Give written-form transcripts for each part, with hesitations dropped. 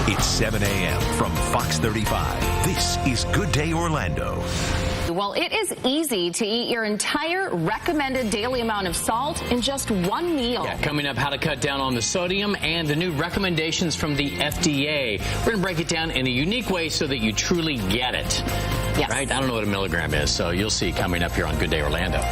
It's 7 a.m. from Fox 35. This is Good Day Orlando. Well, it is easy to eat your entire recommended daily amount of salt in just one meal. Yeah, coming up, how to cut down on the sodium and the new recommendations from the FDA. We're going to break it down in a unique way so that you truly get it. Yes. Right? I don't know what a milligram is, so you'll see coming up here on Good Day Orlando.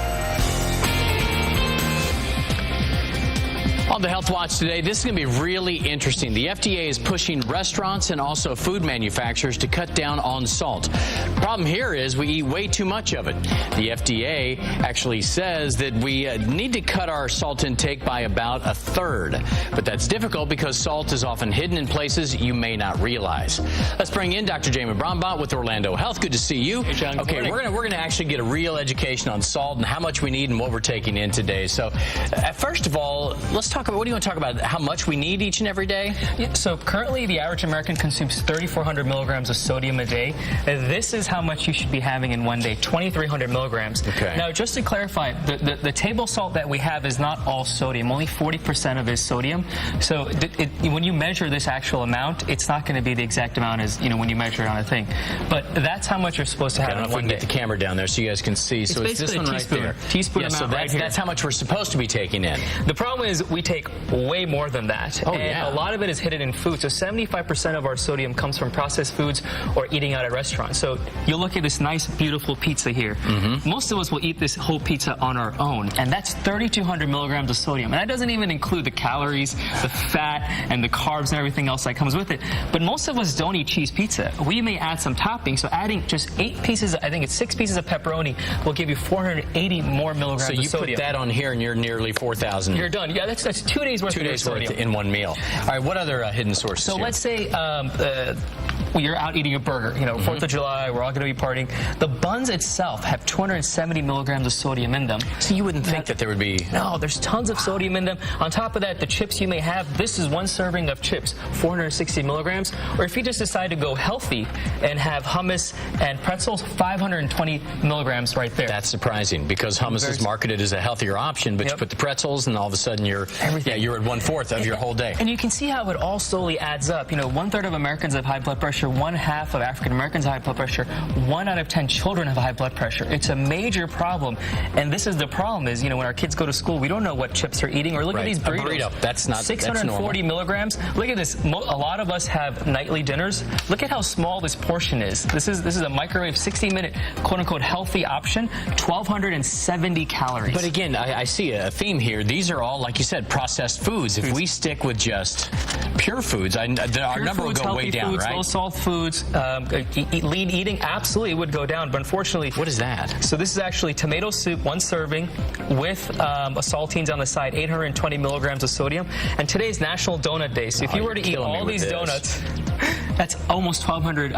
On the Health Watch today, this is going to be really interesting. The FDA is pushing restaurants and also food manufacturers to cut down on salt. Problem here is we eat way too much of it. The FDA actually says that we need to cut our salt intake by about a third. But that's difficult because salt is often hidden in places you may not realize. Let's bring in Dr. Jamin Brahmbatt with Orlando Health. Good to see you. Hey, John. Okay, we're gonna actually get a real education on salt and how much we need and what we're taking in today. So, first of all, let's talk about, what do you want to talk about? How much we need each and every day? Yeah, so currently the average American consumes 3,400 milligrams of sodium a day. This is how much you should be having in one day, 2,300 milligrams. Okay. Now, just to clarify, the table salt that we have is not all sodium. Only 40% of it is sodium. So when you measure this actual amount, it's not going to be the exact amount as when you measure it on a thing. But that's how much you're supposed to have in one day. Get the camera down there so you guys can see. So it's this one right there. Teaspoon yeah, amount so right here. That's how much we're supposed to be taking in. The problem is we take way more than that. Oh, and yeah. a lot of it is hidden in food. So 75% of our sodium comes from processed foods or eating out at restaurants. So you'll look at this nice, beautiful pizza here. Most of us will eat this whole pizza on our own, and that's 3,200 milligrams of sodium. And that doesn't even include the calories, the fat, and the carbs and everything else that comes with it. But most of us don't eat cheese pizza. We may add some toppings. So adding just 8 pieces, I think it's 6 pieces of pepperoni will give you 480 more milligrams of sodium. So you put that on here and you're nearly 4,000. You're done. Yeah, that's 2 days worth of sodium in one meal. All right, what other hidden sources So here? let's say you're out eating a burger, 4th of July, we're all going to be partying. The buns itself have 270 milligrams of sodium in them. So you wouldn't think that there would be... No, there's tons of sodium in them. On top of that, the chips you may have, this is one serving of chips, 460 milligrams. Or if you just decide to go healthy and have hummus and pretzels, 520 milligrams right there. That's surprising because hummus is marketed as a healthier option, but you put the pretzels and all of a sudden you're at 1/4 of your whole day. And you can see how it all slowly adds up. 1/3 of Americans have high blood pressure, 1/2 of African Americans have high blood pressure, 1 out of 10 children have high blood pressure. It's a major problem, and this is the problem is, when our kids go to school, we don't know what chips they're eating, or look at these burritos. A burrito, that's not 640 milligrams. Look at this. A lot of us have nightly dinners. Look at how small this portion is. This is a microwave 60-minute quote-unquote healthy option, 1,270 calories. But again, I see a theme here. These are all, like you said, processed foods. If we stick with just pure foods, our number will go way down, right? Low salt foods, lean eating, absolutely would go down. But unfortunately, what is that? So this is actually tomato soup, 1 serving, with saltines on the side, 820 milligrams of sodium. And today's National Donut Day. So if you were to eat all these donuts, that's almost 1,200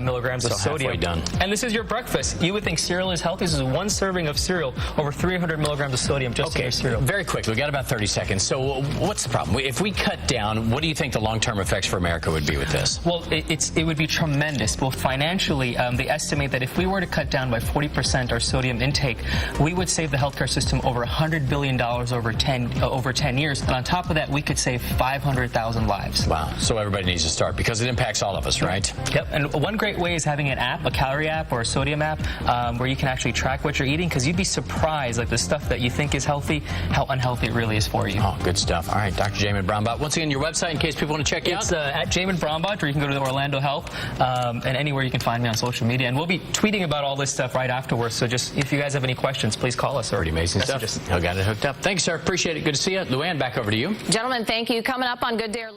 milligrams of sodium. Halfway done. And this is your breakfast. You would think cereal is healthy. This is 1 serving of cereal, over 300 milligrams of sodium just in your cereal. Very quickly, we got about 30 seconds. So what's the problem? If we cut down, what do you think the long-term effects for America would be with this? Well, it would be tremendous. Both financially, they estimate that if we were to cut down by 40% our sodium intake, we would save the healthcare system over $100 billion over 10 years. And on top of that, we could save 500,000 lives. Wow. So everybody needs to start because it impacts all of us, right? Yep. And one great way is having an app, a calorie app or a sodium app, where you can actually track what you're eating, because you'd be surprised, like the stuff that you think is healthy, how unhealthy it really is for you. Oh, good stuff. All right, Dr. Jamin Brahmbatt. Once again, your website in case people want to check you out. It's at Jamin Brahmbatt, or you can go to the Orlando Health, and anywhere you can find me on social media. And we'll be tweeting about all this stuff right afterwards. So just if you guys have any questions, please call us. Pretty amazing stuff. I got it hooked up. Thanks, sir. Appreciate it. Good to see you. Luann, back over to you. Gentlemen, thank you. Coming up on Good Day Orlando.